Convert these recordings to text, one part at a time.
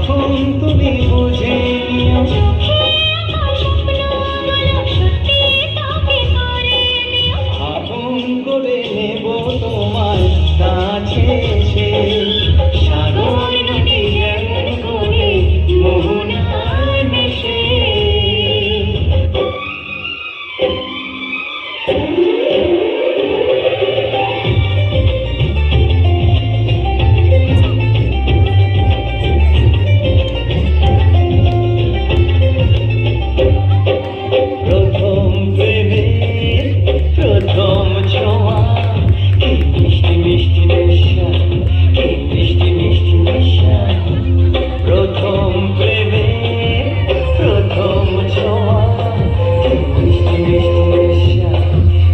তখন তুমি বুঝে নিও আপন করে নেব তোমার কাছে এসে সাগর নদী যেমন করে মোহনায় মিশে প্রথম প্রেমের প্রথম ছোঁয়া কি মিষ্টি মিষ্টি নেশা কি মিষ্টি মিষ্টি নেশা প্রথম প্রেমের প্রথম ছোঁয়া কি মিষ্টি মিষ্টি নেশা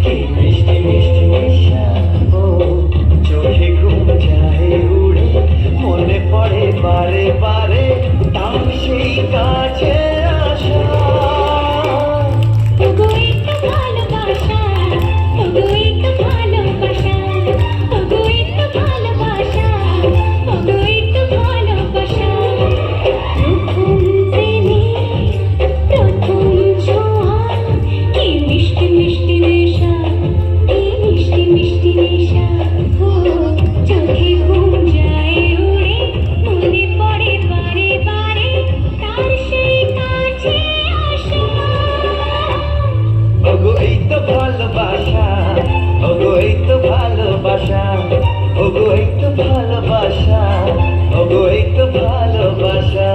কি মিষ্টি মিষ্টি নেশা ও চোখে ঘুম যায় উড়ে মনে পড়ে বারে বারে তার সেই কাছে আসা ওগো এই তো ভালোবাসা ওগো এই তো ভালোবাসা ওগো এই তো ভালোবাসা ওগো এই তো ভালোবাসা